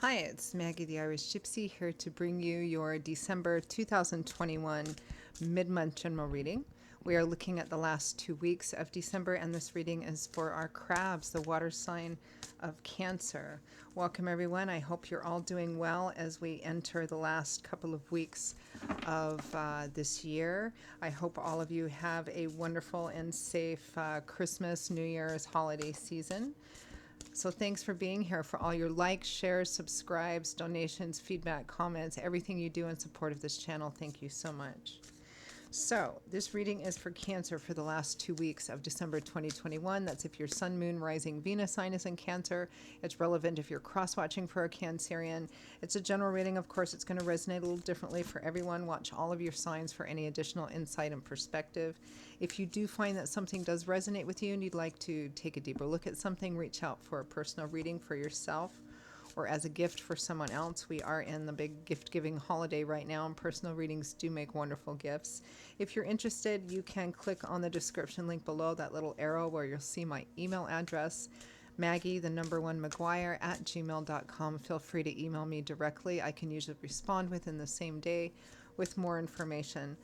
Hi, it's Maggie the Irish Gypsy here to bring you your December 2021 mid month general reading. We are looking at the last 2 weeks of December, and this reading is for our crabs, the water sign of Cancer. Welcome, everyone. I hope you're all doing well as we enter the last couple of weeks of this year. I hope all of you have a wonderful and safe Christmas, New Year's holiday season. So thanks for being here, for all your likes, shares, subscribes, donations, feedback, comments, everything you do in support of this channel. Thank you so much. So this reading is for Cancer for the last 2 weeks of December 2021. That's if your Sun, Moon, Rising, Venus sign is in Cancer. It's relevant if you're cross-watching for a Cancerian. It's a general reading. Of course, it's going to resonate a little differently for everyone. Watch all of your signs for any additional insight and perspective. If you do find that something does resonate with you and you'd like to take a deeper look at something, reach out for a personal reading for yourself or as a gift for someone else. We are in the big gift giving holiday right now, and personal readings do make wonderful gifts. If you're interested, you can click on the description link below, that little arrow where you'll see my email address, Maggie, the number one McGuire at gmail.com. Feel free to email me directly. I can usually respond within the same day with more information.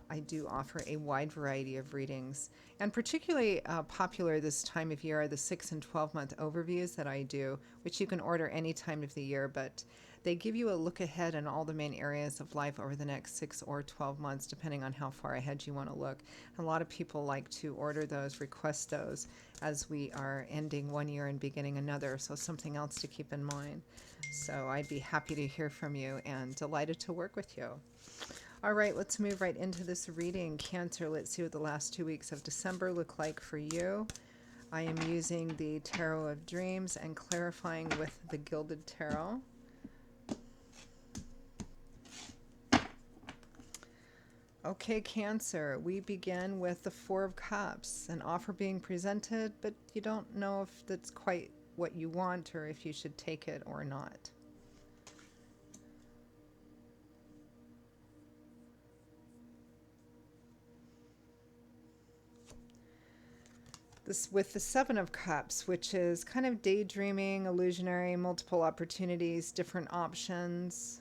I do offer a wide variety of readings, and particularly popular this time of year are the 6 and 12-month overviews that I do, which you can order any time of the year, but they give you a look ahead in all the main areas of life over the next 6 or 12 months, depending on how far ahead you want to look. A lot of people like to order those, request those, as we are ending one year and beginning another, so something else to keep in mind. So I'd be happy to hear from you and delighted to work with you. All right, let's move right into this reading. Cancer, let's see what the last 2 weeks of December look like for you. I am using the Tarot of Dreams and clarifying with the Gilded Tarot. Okay, Cancer, we begin with the Four of Cups, an offer being presented, but you don't know if that's quite what you want or if you should take it or not. This with the Seven of Cups, which is kind of daydreaming, illusionary, multiple opportunities, different options.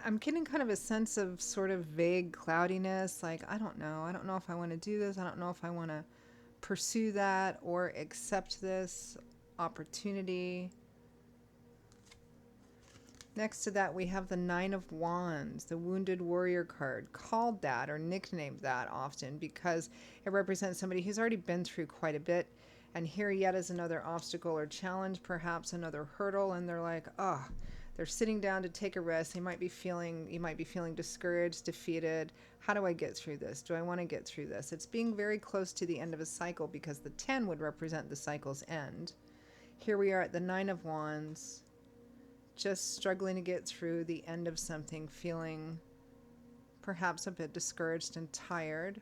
I'm getting kind of a sense of sort of vague cloudiness, like, I don't know. I don't know if I want to do this. I don't know if I want to pursue that or accept this opportunity. Next to that, we have the Nine of Wands, the Wounded Warrior card, called that or nicknamed that often because it represents somebody who's already been through quite a bit. And here yet is another obstacle or challenge, perhaps another hurdle, and they're like, oh, they're sitting down to take a rest. You might be feeling discouraged, defeated. How do I get through this? Do I want to get through this? It's being very close to the end of a cycle because the 10 would represent the cycle's end. Here we are at the Nine of Wands, just struggling to get through the end of something, feeling perhaps a bit discouraged and tired.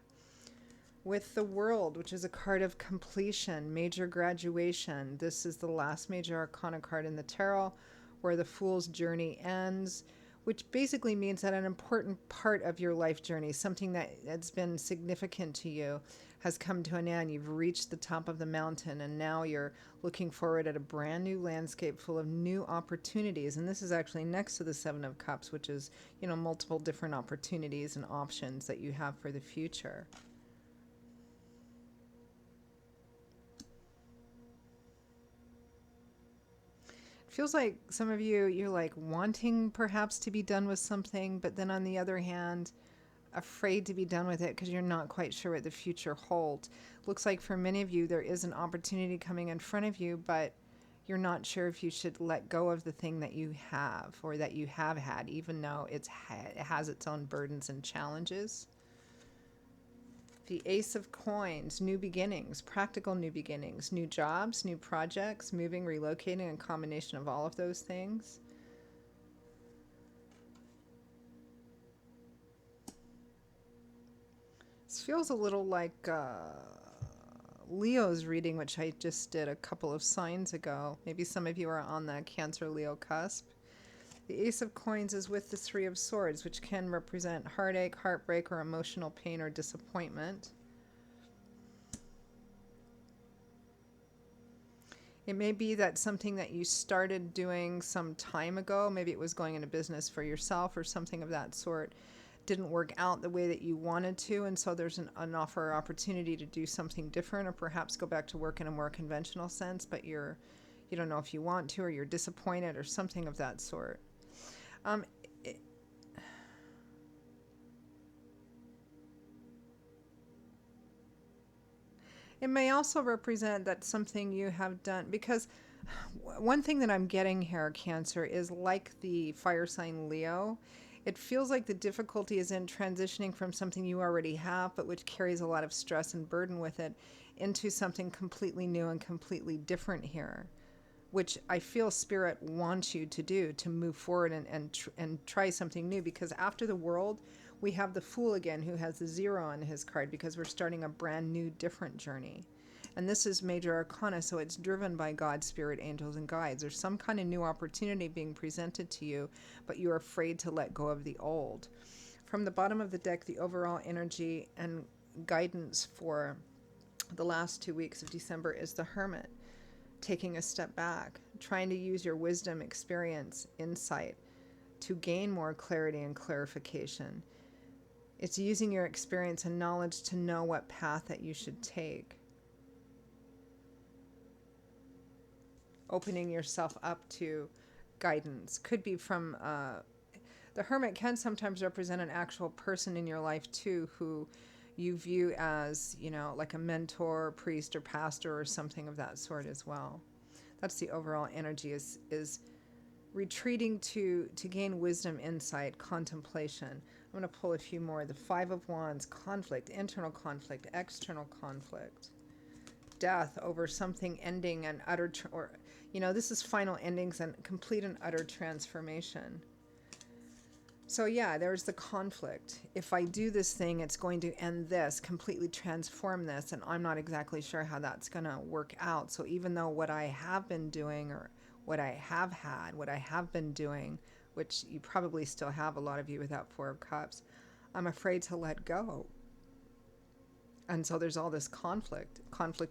With the World, which is a card of completion, major graduation. This is the last major arcana card in the tarot, where the Fool's journey ends, which basically means that an important part of your life journey, something that has been significant to you, has come to an end. You've reached the top of the mountain, and now you're looking forward at a brand new landscape full of new opportunities. And this is actually next to the Seven of Cups, which is, multiple different opportunities and options that you have for the future. Feels like some of you, you're like wanting perhaps to be done with something, but then on the other hand, afraid to be done with it because you're not quite sure what the future holds. Looks like for many of you, there is an opportunity coming in front of you, but you're not sure if you should let go of the thing that you have or that you have had, even though it has its own burdens and challenges. The Ace of Coins, new beginnings, practical new beginnings, new jobs, new projects, moving, relocating, a combination of all of those things. This feels a little like Leo's reading, which I just did a couple of signs ago. Maybe some of you are on the Cancer-Leo cusp. The Ace of Coins is with the Three of Swords, which can represent heartache, heartbreak, or emotional pain or disappointment. It may be that something that you started doing some time ago, maybe it was going into business for yourself or something of that sort, didn't work out the way that you wanted to, and so there's an offer or opportunity to do something different, or perhaps go back to work in a more conventional sense, but you don't know if you want to, or you're disappointed, or something of that sort. Um, it, it may also represent that something you have done, because one thing that I'm getting here, Cancer, is like the fire sign Leo. It feels like the difficulty is in transitioning from something you already have, but which carries a lot of stress and burden with it, into something completely new and completely different here, which I feel Spirit wants you to do, to move forward and try something new. Because after the World, we have the Fool again, who has the 0 on his card, because we're starting a brand new, different journey. And this is Major Arcana, so it's driven by God, Spirit, angels, and guides. There's some kind of new opportunity being presented to you, but you're afraid to let go of the old. From the bottom of the deck, the overall energy and guidance for the last 2 weeks of December is the Hermit. Taking a step back, trying to use your wisdom, experience, insight to gain more clarity and clarification. It's using your experience and knowledge to know what path that you should take. Opening yourself up to guidance. Could be from, the Hermit can sometimes represent an actual person in your life too, who you view as, like a mentor, priest, or pastor, or something of that sort as well. That's the overall energy, is retreating to gain wisdom, insight, contemplation. I'm going to pull a few more. The 5 of Wands, conflict, internal conflict, external conflict, death over something ending and utter, this is final endings and complete and utter transformation. So yeah, there's the conflict. If I do this thing, it's going to end this, completely transform this, and I'm not exactly sure how that's going to work out. So even though what I have been doing, or what I have had, what I have been doing, which you probably still have, a lot of you, with that 4 of Cups, I'm afraid to let go. And so there's all this conflict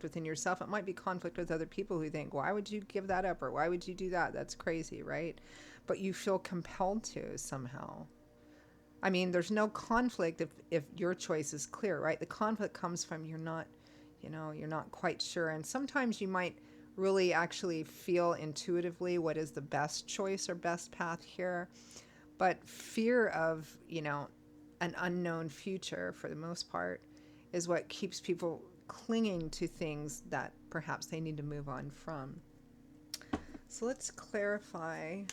within yourself. It might be conflict with other people who think, why would you give that up? Or why would you do that? That's crazy, right? But you feel compelled to somehow. I mean, there's no conflict if your choice is clear, right? The conflict comes from you're not quite sure. And sometimes you might really actually feel intuitively what is the best choice or best path here. But fear of, an unknown future, for the most part, is what keeps people clinging to things that perhaps they need to move on from. So let's clarify.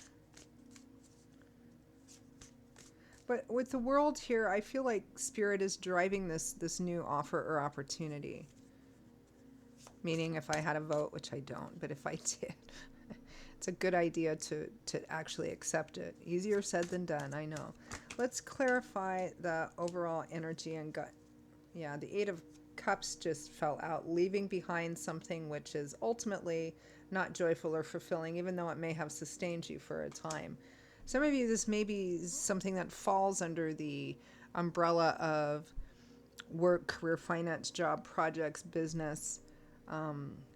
But with the World here, I feel like Spirit is driving this new offer or opportunity. Meaning, if I had a vote, which I don't, but if I did, it's a good idea to actually accept it. Easier said than done, I know. Let's clarify the overall energy and gut. Yeah, the 8 of Cups just fell out, leaving behind something which is ultimately not joyful or fulfilling, even though it may have sustained you for a time. Some of you, this may be something that falls under the umbrella of work, career, finance, job, projects, business,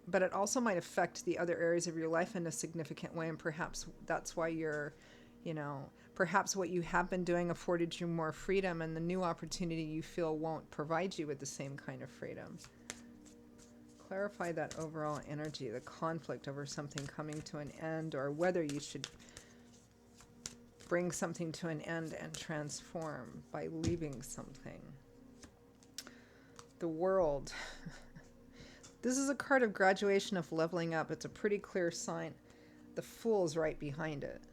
but it also might affect the other areas of your life in a significant way, and perhaps that's why you're, perhaps what you have been doing afforded you more freedom, and the new opportunity you feel won't provide you with the same kind of freedom. Clarify that overall energy, the conflict over something coming to an end, or whether you should bring something to an end and transform by leaving something. The World. This is a card of graduation, of leveling up. It's a pretty clear sign. The Fool is right behind it.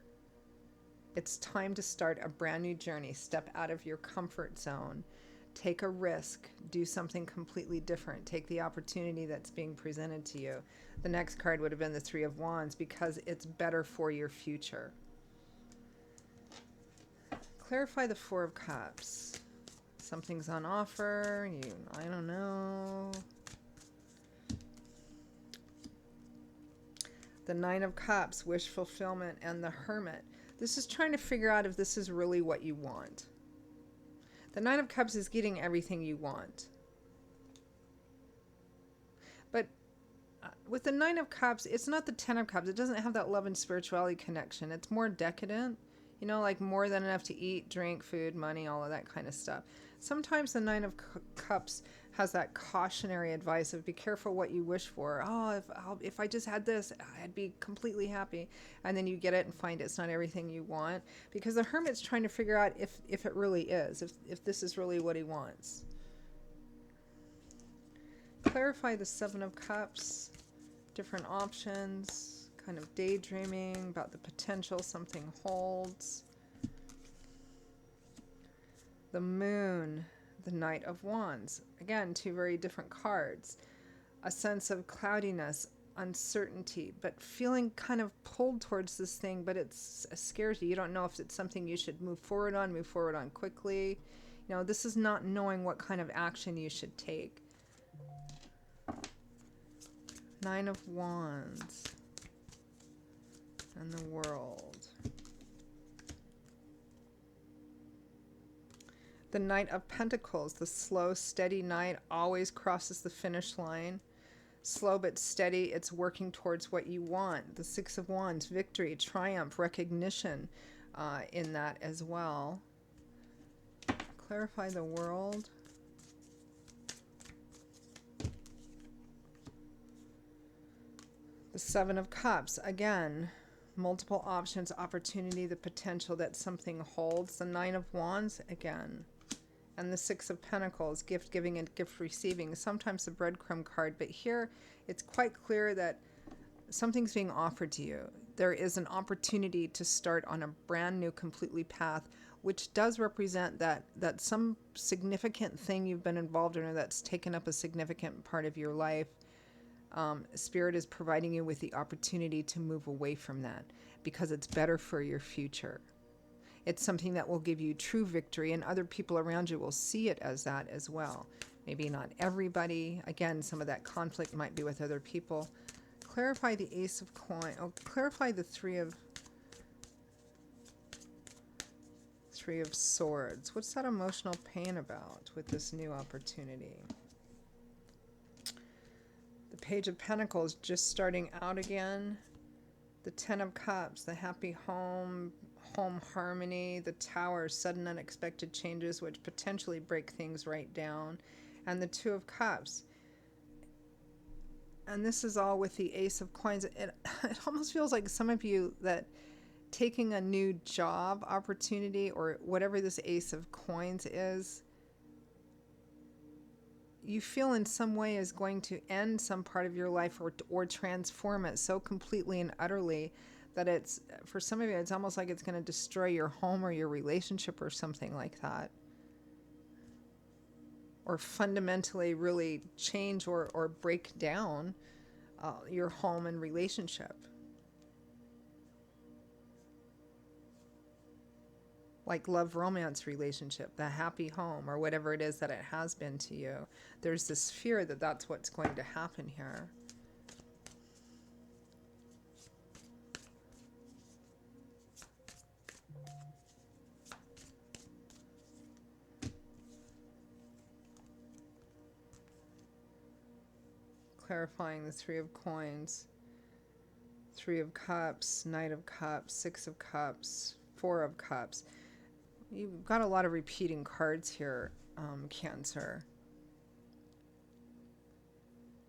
It's time to start a brand new journey. Step out of your comfort zone. Take a risk. Do something completely different. Take the opportunity that's being presented to you. The next card would have been the 3 of Wands, because it's better for your future. Clarify the 4 of Cups. Something's on offer. I don't know. The 9 of Cups, wish fulfillment, and the Hermit. This is trying to figure out if this is really what you want. The 9 of Cups is getting everything you want. But with the Nine of Cups, it's not the Ten of Cups. It doesn't have that love and spirituality connection. It's more decadent, like more than enough to eat, drink, food, money, all of that kind of stuff. Sometimes the Nine of Cups has that cautionary advice of be careful what you wish for. Oh, if I just had this, I'd be completely happy. And then you get it and find it's not everything you want. Because the Hermit's trying to figure out if it really is, if this is really what he wants. Clarify the Seven of Cups, different options, kind of daydreaming about the potential something holds. The Moon, the Knight of Wands. Again, two very different cards. A sense of cloudiness, uncertainty, but feeling kind of pulled towards this thing, but it scares you. You don't know if it's something you should move forward on quickly. This is not knowing what kind of action you should take. Nine of Wands and the World. The Knight of Pentacles, the slow, steady knight, always crosses the finish line. Slow but steady, it's working towards what you want. The Six of Wands, victory, triumph, recognition in that as well. Clarify the World. The Seven of Cups, again, multiple options, opportunity, the potential that something holds. The Nine of Wands, again. And the Six of Pentacles, gift giving and gift receiving. Sometimes the breadcrumb card, but here it's quite clear that something's being offered to you. There is an opportunity to start on a brand new, completely path, which does represent that some significant thing you've been involved in or that's taken up a significant part of your life. Spirit is providing you with the opportunity to move away from that because it's better for your future. It's something that will give you true victory, and other people around you will see it as that as well. Maybe not everybody. Again, some of that conflict might be with other people. Clarify the Ace of Coins. Oh, clarify the Three of Swords. What's that emotional pain about with this new opportunity? The Page of Pentacles, just starting out again. The Ten of Cups, the happy home harmony. The Tower, sudden unexpected changes which potentially break things right down. And the Two of Cups. And this is all with the Ace of Coins. It almost feels like some of you that taking a new job opportunity or whatever this Ace of Coins is, you feel in some way is going to end some part of your life or transform it so completely and utterly that it's, for some of you, it's almost like it's going to destroy your home or your relationship or something like that. Or fundamentally really change or break down your home and relationship. Like love romance relationship, the happy home, or whatever it is that it has been to you. There's this fear that that's what's going to happen here. Clarifying the Three of Coins, Three of Cups, Knight of Cups, Six of Cups, Four of Cups. You've got a lot of repeating cards here, Cancer.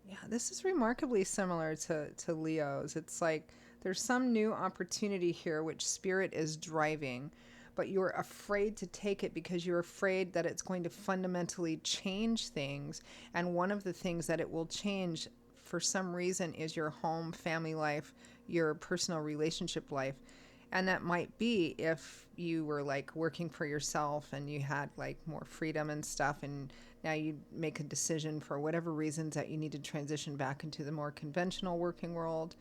Yeah, this is remarkably similar to Leo's. It's like there's some new opportunity here which Spirit is driving, but you're afraid to take it because you're afraid that it's going to fundamentally change things. And one of the things that it will change for some reason is your home, family life, your personal relationship life. And that might be if you were like working for yourself and you had like more freedom and stuff, and now you make a decision for whatever reasons that you need to transition back into the more conventional working world.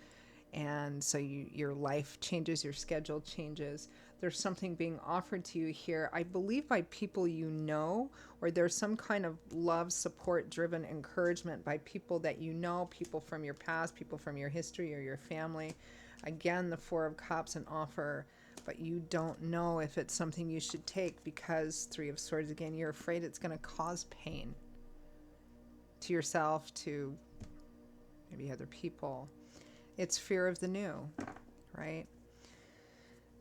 And so your life changes, your schedule changes. There's something being offered to you here, I believe, by people you know, or there's some kind of love, support, driven encouragement by people that you know, people from your past, people from your history or your family. Again, the Four of Cups, an offer, but you don't know if it's something you should take because Three of Swords, again, you're afraid it's going to cause pain to yourself, to maybe other people. It's fear of the new, right?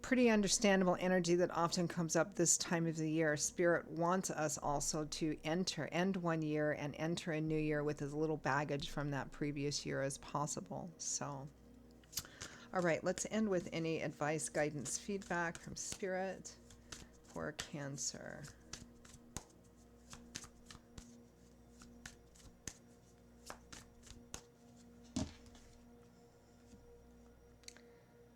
Pretty understandable energy that often comes up this time of the year. Spirit wants us also to end one year and enter a new year with as little baggage from that previous year as possible. So, all right, let's end with any advice, guidance, feedback from Spirit for Cancer.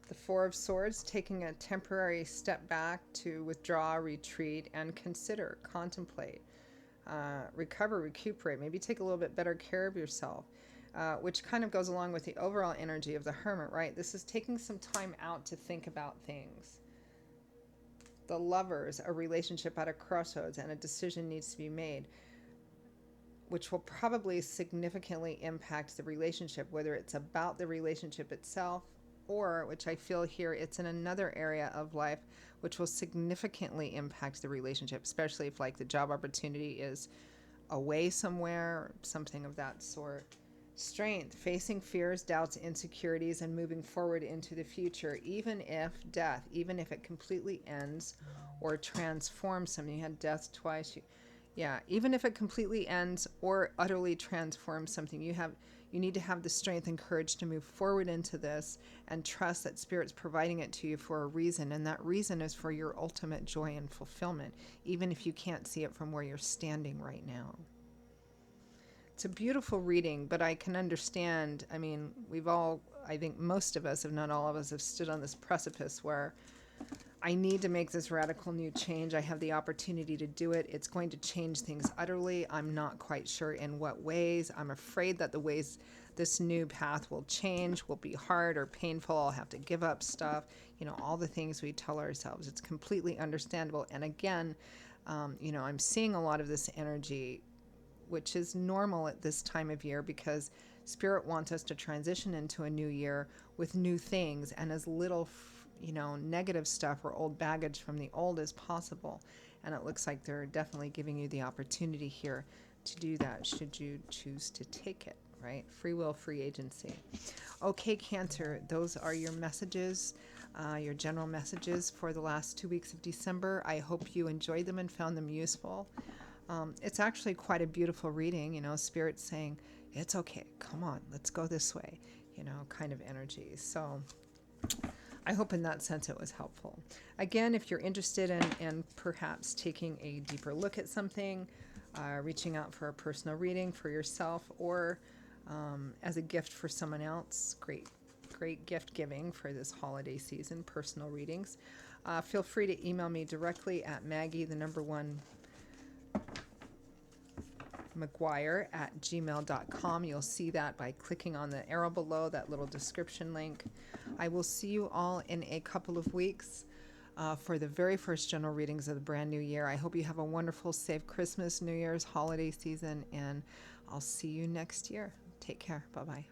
The Four of Swords, taking a temporary step back to withdraw, retreat, and consider, contemplate, recover, recuperate, maybe take a little bit better care of yourself, which kind of goes along with the overall energy of the Hermit, right? This is taking some time out to think about things. The Lovers, a relationship at a crossroads, and a decision needs to be made, which will probably significantly impact the relationship, whether it's about the relationship itself, or, which I feel here, it's in another area of life which will significantly impact the relationship, especially if like the job opportunity is away somewhere, something of that sort. Strength, facing fears, doubts, insecurities, and moving forward into the future, even if death, even if it completely ends or transforms something. You had death twice. Even if it completely ends or utterly transforms something, you need to have the strength and courage to move forward into this and trust that Spirit's providing it to you for a reason, and that reason is for your ultimate joy and fulfillment, even if you can't see it from where you're standing right now. It's a beautiful reading, but I can understand, I mean, I think most of us, if not all of us, have stood on this precipice where I need to make this radical new change. I have the opportunity to do it. It's going to change things utterly. I'm not quite sure in what ways. I'm afraid that the ways this new path will change will be hard or painful. I'll have to give up stuff, all the things we tell ourselves. It's completely understandable. And again, I'm seeing a lot of this energy, which is normal at this time of year because Spirit wants us to transition into a new year with new things and as little negative stuff or old baggage from the old as possible. And it looks like they're definitely giving you the opportunity here to do that should you choose to take it, right? Free will, free agency. Okay, Cancer, those are your messages, your general messages for the last 2 weeks of December. I hope you enjoyed them and found them useful. It's actually quite a beautiful reading, Spirit's saying, it's okay, come on, let's go this way, kind of energy. So I hope in that sense it was helpful. Again, if you're interested in perhaps taking a deeper look at something, reaching out for a personal reading for yourself or as a gift for someone else, great gift giving for this holiday season, personal readings, feel free to email me directly at Maggie1 McGuire@gmail.com. You'll see that by clicking on the arrow below, that little description link. I will see you all in a couple of weeks for the very first general readings of the brand new year. I hope you have a wonderful, safe Christmas, New Year's, holiday season, and I'll see you next year. Take care. Bye-bye.